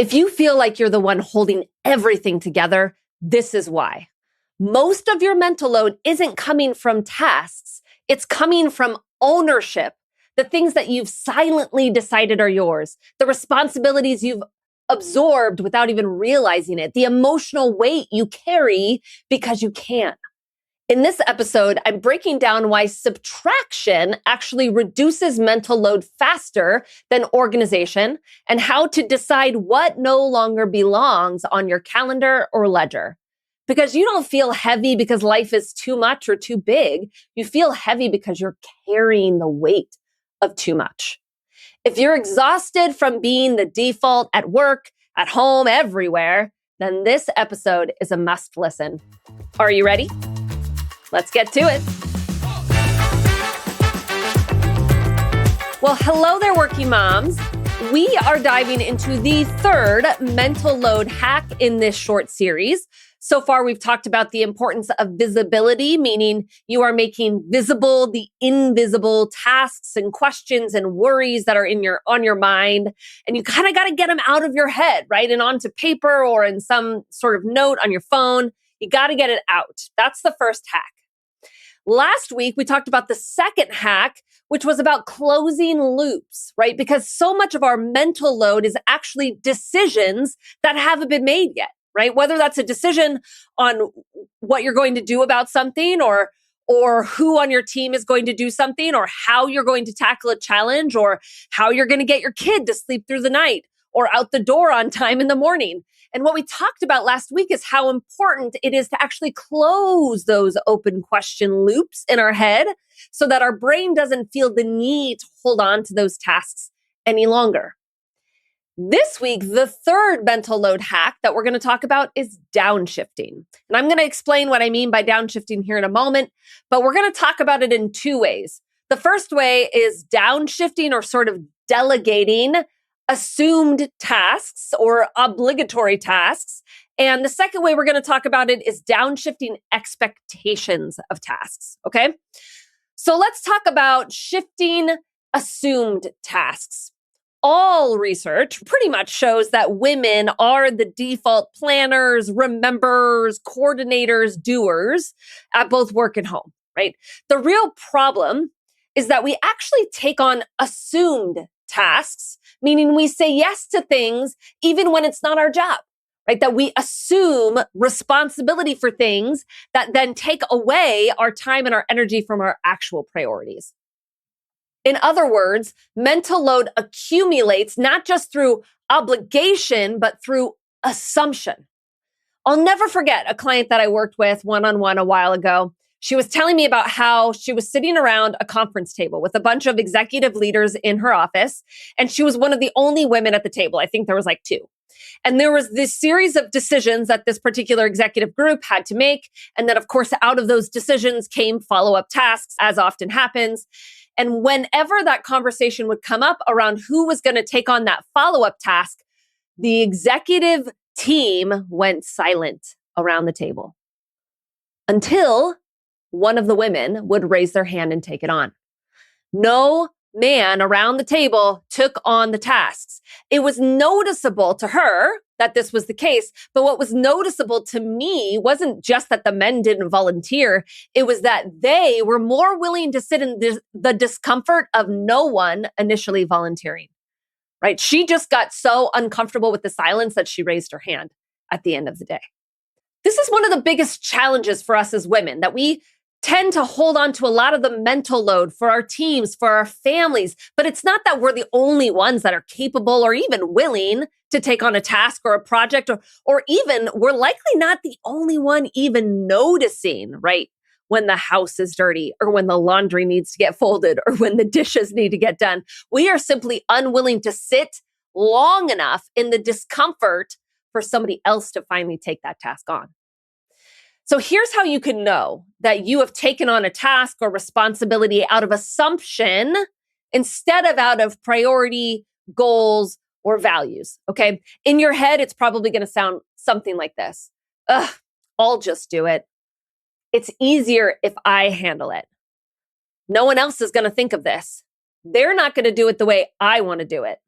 If you feel like you're the one holding everything together, this is why. Most of your mental load isn't coming from tasks. It's coming from ownership, the things that you've silently decided are yours, the responsibilities you've absorbed without even realizing it, the emotional weight you carry because you can. In this episode, I'm breaking down why subtraction actually reduces mental load faster than organization and how to decide what no longer belongs on your calendar or ledger. Because you don't feel heavy because life is too much or too big. You feel heavy because you're carrying the weight of too much. If you're exhausted from being the default at work, at home, everywhere, then this episode is a must listen. Are you ready? Let's get to it. Well, hello there, working moms. We are diving into the third mental load hack in this short series. So far, we've talked about the importance of visibility, meaning you are making visible the invisible tasks and questions and worries that are on your mind. And you kind of got to get them out of your head, right? And onto paper or in some sort of note on your phone. You got to get it out. That's the first hack. Last week, we talked about the second hack, which was about closing loops, right? Because so much of our mental load is actually decisions that haven't been made yet, right? Whether that's a decision on what you're going to do about something or who on your team is going to do something or how you're going to tackle a challenge or how you're going to get your kid to sleep through the night or out the door on time in the morning. And what we talked about last week is how important it is to actually close those open question loops in our head so that our brain doesn't feel the need to hold on to those tasks any longer. This week, the third mental load hack that we're going to talk about is downshifting. And I'm going to explain what I mean by downshifting here in a moment, but we're going to talk about it in two ways. The first way is downshifting or sort of delegating assumed tasks or obligatory tasks. And the second way we're going to talk about it is downshifting expectations of tasks. Okay. So let's talk about shifting assumed tasks. All research pretty much shows that women are the default planners, rememberers, coordinators, doers at both work and home, right? The real problem is that we actually take on assumed tasks, meaning we say yes to things even when it's not our job, right? That we assume responsibility for things that then take away our time and our energy from our actual priorities. In other words, mental load accumulates not just through obligation, but through assumption. I'll never forget a client that I worked with one-on-one a while ago. She was telling me about how she was sitting around a conference table with a bunch of executive leaders in her office, and she was one of the only women at the table. I think there was like two. And there was this series of decisions that this particular executive group had to make. And then, of course, out of those decisions came follow-up tasks, as often happens. And whenever that conversation would come up around who was going to take on that follow-up task, the executive team went silent around the table until one of the women would raise their hand and take it on. No man around the table took on the tasks. It was noticeable to her that this was the case, but what was noticeable to me wasn't just that the men didn't volunteer, it was that they were more willing to sit in the discomfort of no one initially volunteering, right? She just got so uncomfortable with the silence that she raised her hand at the end of the day. This is one of the biggest challenges for us as women, that we tend to hold on to a lot of the mental load for our teams, for our families. But it's not that we're the only ones that are capable or even willing to take on a task or a project, or even we're likely not the only one even noticing, right? When the house is dirty or when the laundry needs to get folded or when the dishes need to get done. We are simply unwilling to sit long enough in the discomfort for somebody else to finally take that task on. So here's how you can know that you have taken on a task or responsibility out of assumption instead of out of priority, goals, or values, okay? In your head, it's probably going to sound something like this. I'll just do it. It's easier if I handle it. No one else is going to think of this. They're not going to do it the way I want to do it.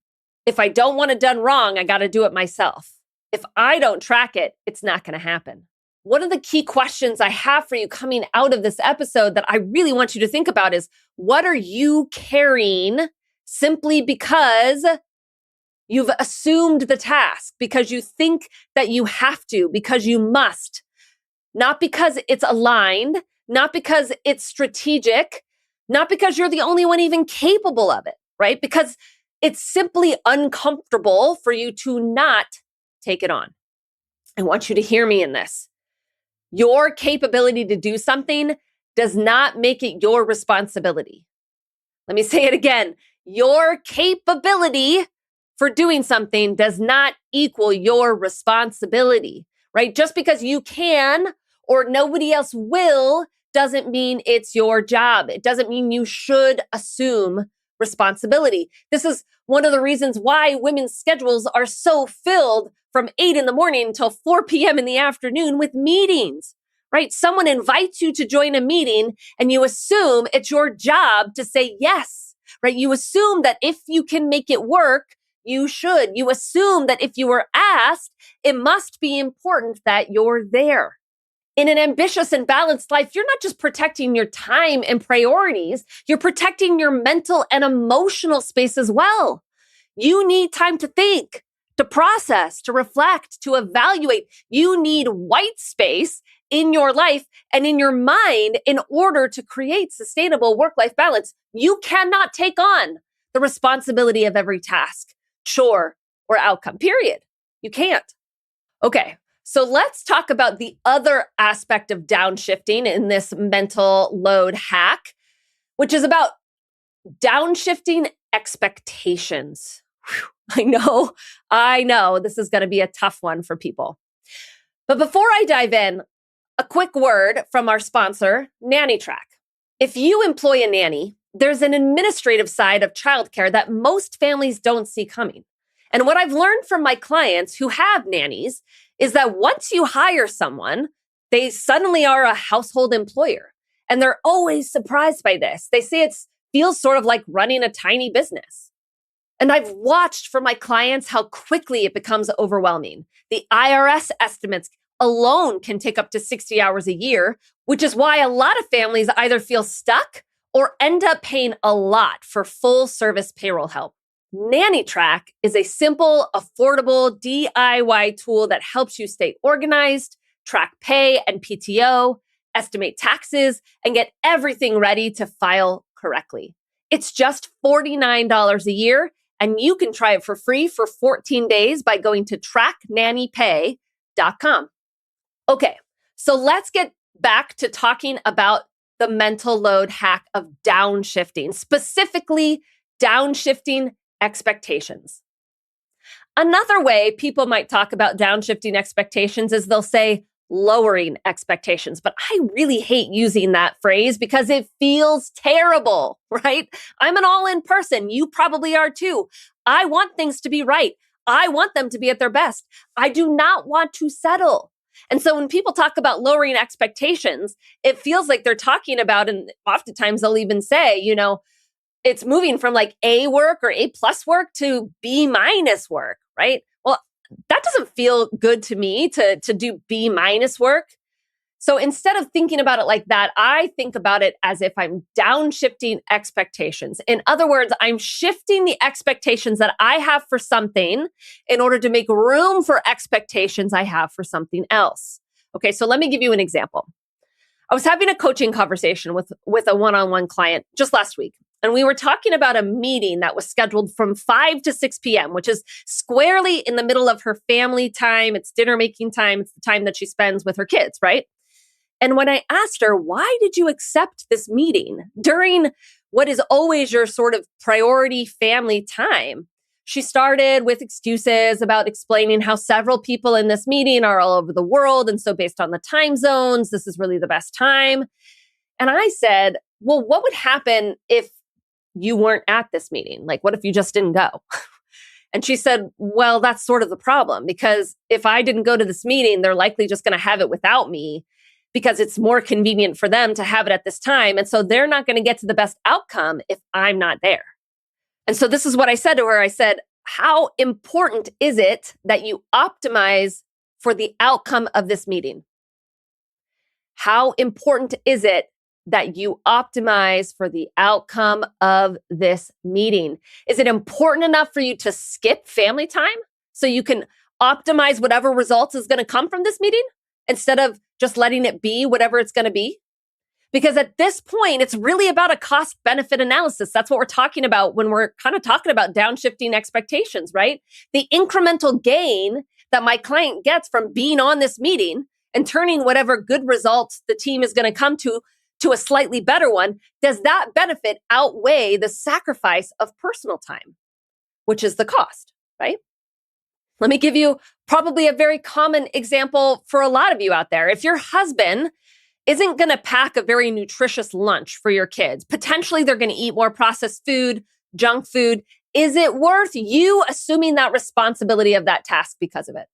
If I don't want it done wrong, I got to do it myself. If I don't track it, it's not going to happen. One of the key questions I have for you coming out of this episode that I really want you to think about is, what are you carrying simply because you've assumed the task, because you think that you have to, because you must, not because it's aligned, not because it's strategic, not because you're the only one even capable of it, right? Because it's simply uncomfortable for you to not take it on. I want you to hear me in this. Your capability to do something does not make it your responsibility. Let me say it again. Your capability for doing something does not equal your responsibility, right? Just because you can or nobody else will doesn't mean it's your job. It doesn't mean you should assume responsibility. This is one of the reasons why women's schedules are so filled from 8 in the morning until 4 p.m. in the afternoon with meetings, right? Someone invites you to join a meeting and you assume it's your job to say yes, right? You assume that if you can make it work, you should. You assume that if you were asked, it must be important that you're there. In an ambitious and balanced life, you're not just protecting your time and priorities, you're protecting your mental and emotional space as well. You need time to think, to process, to reflect, to evaluate. You need white space in your life and in your mind in order to create sustainable work-life balance. You cannot take on the responsibility of every task, chore, or outcome, period. You can't. Okay. So let's talk about the other aspect of downshifting in this mental load hack, which is about downshifting expectations. Whew, I know this is going to be a tough one for people. But before I dive in, a quick word from our sponsor, Nanny Track. If you employ a nanny, there's an administrative side of childcare that most families don't see coming. And what I've learned from my clients who have nannies is that once you hire someone, they suddenly are a household employer. And they're always surprised by this. They say it feels sort of like running a tiny business. And I've watched for my clients how quickly it becomes overwhelming. The IRS estimates alone can take up to 60 hours a year, which is why a lot of families either feel stuck or end up paying a lot for full service payroll help. Nanny Track is a simple, affordable DIY tool that helps you stay organized, track pay and PTO, estimate taxes, and get everything ready to file correctly. It's just $49 a year, and you can try it for free for 14 days by going to tracknannypay.com. Okay, so let's get back to talking about the mental load hack of downshifting, specifically downshifting expectations. Another way people might talk about downshifting expectations is they'll say lowering expectations, but I really hate using that phrase because it feels terrible, right? I'm an all-in person. You probably are too. I want things to be right. I want them to be at their best. I do not want to settle. And so when people talk about lowering expectations, it feels like they're talking about, and oftentimes they'll even say, it's moving from like A work or A plus work to B minus work, right? Well, that doesn't feel good to me to do B minus work. So instead of thinking about it like that, I think about it as if I'm downshifting expectations. In other words, I'm shifting the expectations that I have for something in order to make room for expectations I have for something else. Okay, so let me give you an example. I was having a coaching conversation with a one-on-one client just last week. And we were talking about a meeting that was scheduled from 5 to 6 p.m., which is squarely in the middle of her family time. It's dinner making time. It's the time that she spends with her kids, right? And when I asked her, why did you accept this meeting during what is always your sort of priority family time? She started with excuses about explaining how several people in this meeting are all over the world. And so based on the time zones, this is really the best time. And I said, well, what would happen if you weren't at this meeting? Like, what if you just didn't go? And she said, well, that's sort of the problem, because if I didn't go to this meeting, they're likely just going to have it without me because it's more convenient for them to have it at this time. And so they're not going to get to the best outcome if I'm not there. And so this is what I said to her. I said, How important is it that you optimize for the outcome of this meeting? How important is it that you optimize for the outcome of this meeting? Is it important enough for you to skip family time so you can optimize whatever results is going to come from this meeting instead of just letting it be whatever it's going to be? Because at this point, it's really about a cost benefit analysis. That's what we're talking about when we're kind of talking about downshifting expectations, right? The incremental gain that my client gets from being on this meeting and turning whatever good results the team is going to come to a slightly better one, does that benefit outweigh the sacrifice of personal time, which is the cost, right? Let me give you probably a very common example for a lot of you out there. If your husband isn't going to pack a very nutritious lunch for your kids, potentially they're going to eat more processed food, junk food, is it worth you assuming that responsibility of that task because of it?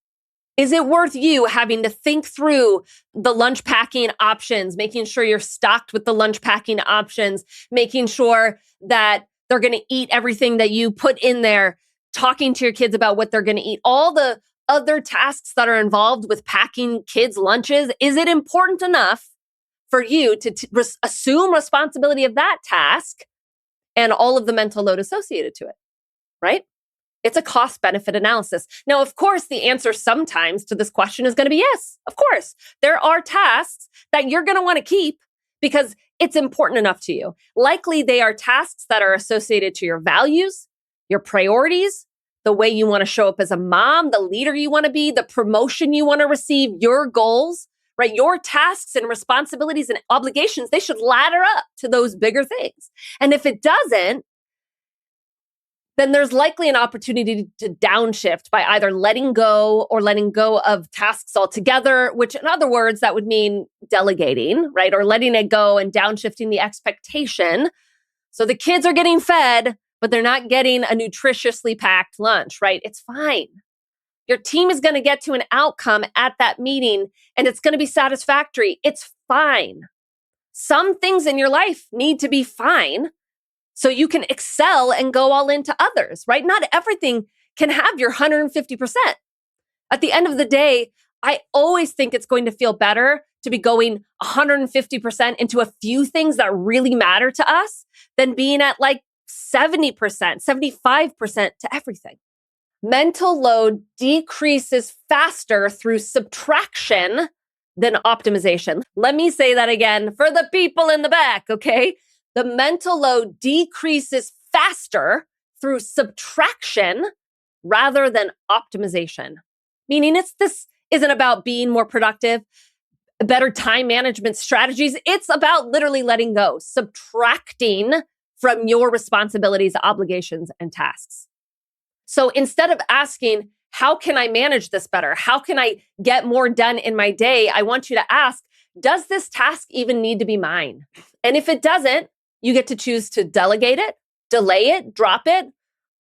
Is it worth you having to think through the lunch packing options, making sure you're stocked with the lunch packing options, making sure that they're going to eat everything that you put in there, talking to your kids about what they're going to eat, all the other tasks that are involved with packing kids' lunches? Is it important enough for you to assume responsibility of that task and all of the mental load associated to it, right? It's a cost benefit analysis. Now, of course, the answer sometimes to this question is going to be yes. Of course, there are tasks that you're going to want to keep because it's important enough to you. Likely, they are tasks that are associated to your values, your priorities, the way you want to show up as a mom, the leader you want to be, the promotion you want to receive, your goals, right? Your tasks and responsibilities and obligations, they should ladder up to those bigger things. And if it doesn't, then there's likely an opportunity to downshift by either letting go of tasks altogether, which in other words, that would mean delegating, right? Or letting it go and downshifting the expectation. So the kids are getting fed, but they're not getting a nutritiously packed lunch, right? It's fine. Your team is going to get to an outcome at that meeting and it's going to be satisfactory. It's fine. Some things in your life need to be fine so you can excel and go all into others, right? Not everything can have your 150%. At the end of the day, I always think it's going to feel better to be going 150% into a few things that really matter to us than being at like 70%, 75% to everything. Mental load decreases faster through subtraction than optimization. Let me say that again for the people in the back, okay? The mental load decreases faster through subtraction rather than optimization. Meaning this isn't about being more productive, better time management strategies. It's about literally letting go, subtracting from your responsibilities, obligations, and tasks. So instead of asking, how can I manage this better? How can I get more done in my day? I want you to ask, does this task even need to be mine? And if it doesn't, you get to choose to delegate it, delay it, drop it,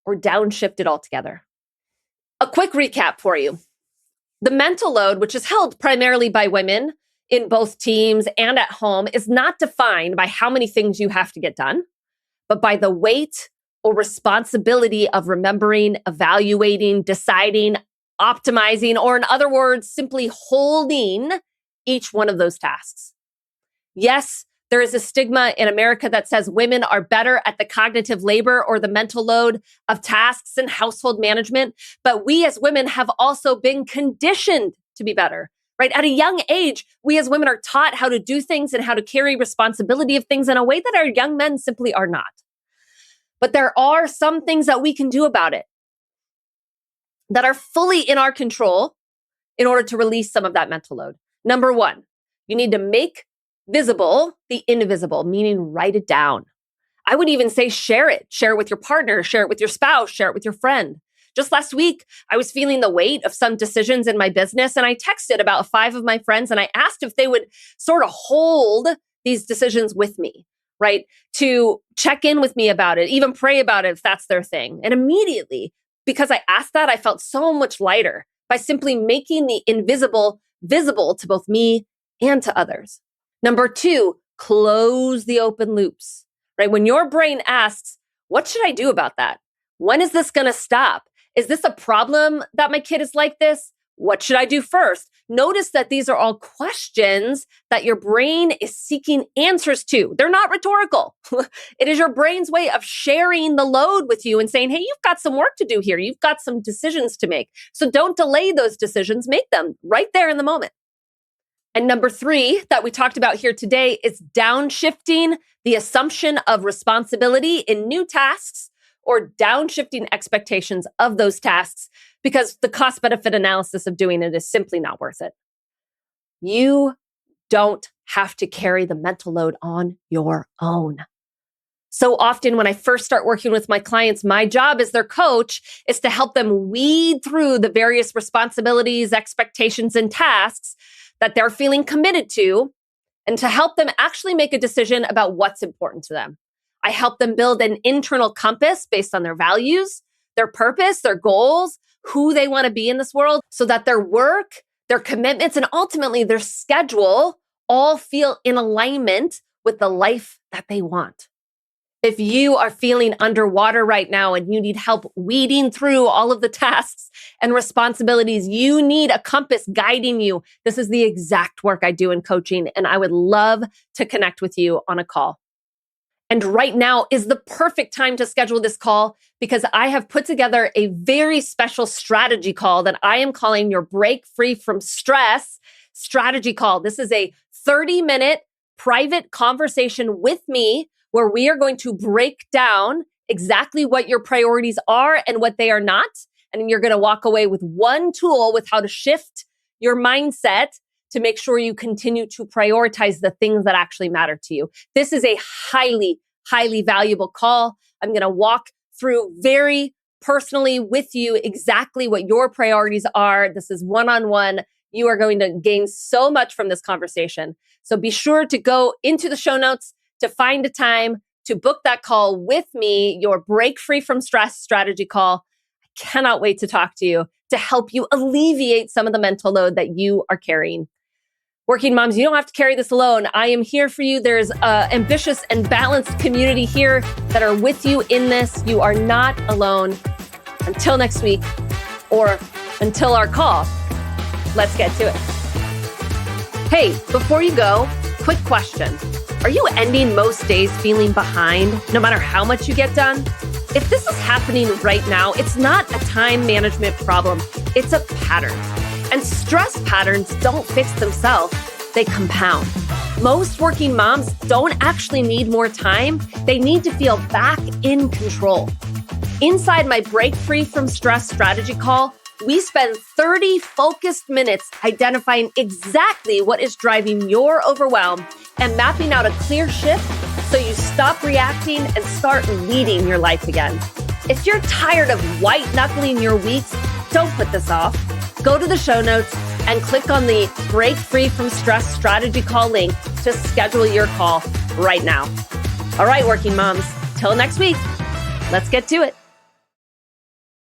or downshift it altogether. A quick recap for you. The mental load, which is held primarily by women in both teams and at home, is not defined by how many things you have to get done, but by the weight or responsibility of remembering, evaluating, deciding, optimizing, or in other words, simply holding each one of those tasks. Yes, there is a stigma in America that says women are better at the cognitive labor or the mental load of tasks and household management. But we as women have also been conditioned to be better, right? At a young age, we as women are taught how to do things and how to carry responsibility of things in a way that our young men simply are not. But there are some things that we can do about it that are fully in our control in order to release some of that mental load. Number one, you need to make visible the invisible, meaning write it down. I would even say share it with your partner, share it with your spouse, share it with your friend. Just last week, I was feeling the weight of some decisions in my business and I texted about 5 of my friends and I asked if they would sort of hold these decisions with me, right? To check in with me about it, even pray about it if that's their thing. And immediately, because I asked that, I felt so much lighter by simply making the invisible visible to both me and to others. Number 2, close the open loops, right? When your brain asks, what should I do about that? When is this going to stop? Is this a problem that my kid is like this? What should I do first? Notice that these are all questions that your brain is seeking answers to. They're not rhetorical. It is your brain's way of sharing the load with you and saying, hey, you've got some work to do here. You've got some decisions to make. So don't delay those decisions. Make them right there in the moment. And number 3 that we talked about here today is downshifting the assumption of responsibility in new tasks or downshifting expectations of those tasks because the cost-benefit analysis of doing it is simply not worth it. You don't have to carry the mental load on your own. So often when I first start working with my clients, my job as their coach is to help them weed through the various responsibilities, expectations, and tasks that they're feeling committed to, and to help them actually make a decision about what's important to them. I help them build an internal compass based on their values, their purpose, their goals, who they want to be in this world, so that their work, their commitments, and ultimately their schedule all feel in alignment with the life that they want. If you are feeling underwater right now and you need help weeding through all of the tasks and responsibilities, you need a compass guiding you. This is the exact work I do in coaching, and I would love to connect with you on a call. And right now is the perfect time to schedule this call because I have put together a very special strategy call that I am calling your Break Free from Stress strategy call. This is a 30-minute private conversation with me where we are going to break down exactly what your priorities are and what they are not. And you're going to walk away with one tool with how to shift your mindset to make sure you continue to prioritize the things that actually matter to you. This is a highly, highly valuable call. I'm going to walk through very personally with you exactly what your priorities are. This is one-on-one. You are going to gain so much from this conversation. So be sure to go into the show notes to find a time to book that call with me, your Break Free from Stress strategy call. I cannot wait to talk to you to help you alleviate some of the mental load that you are carrying. Working moms, you don't have to carry this alone. I am here for you. There's an ambitious and balanced community here that are with you in this. You are not alone. Until next week, or until our call, let's get to it. Hey, before you go, quick question. Are you ending most days feeling behind, no matter how much you get done? If this is happening right now, it's not a time management problem. It's a pattern. And stress patterns don't fix themselves. They compound. Most working moms don't actually need more time. They need to feel back in control. Inside my Break Free from Stress strategy call, we spend 30 focused minutes identifying exactly what is driving your overwhelm and mapping out a clear shift so you stop reacting and start leading your life again. If you're tired of white-knuckling your weeks, don't put this off. Go to the show notes and click on the Break Free from Stress strategy call link to schedule your call right now. All right, working moms, till next week, let's get to it.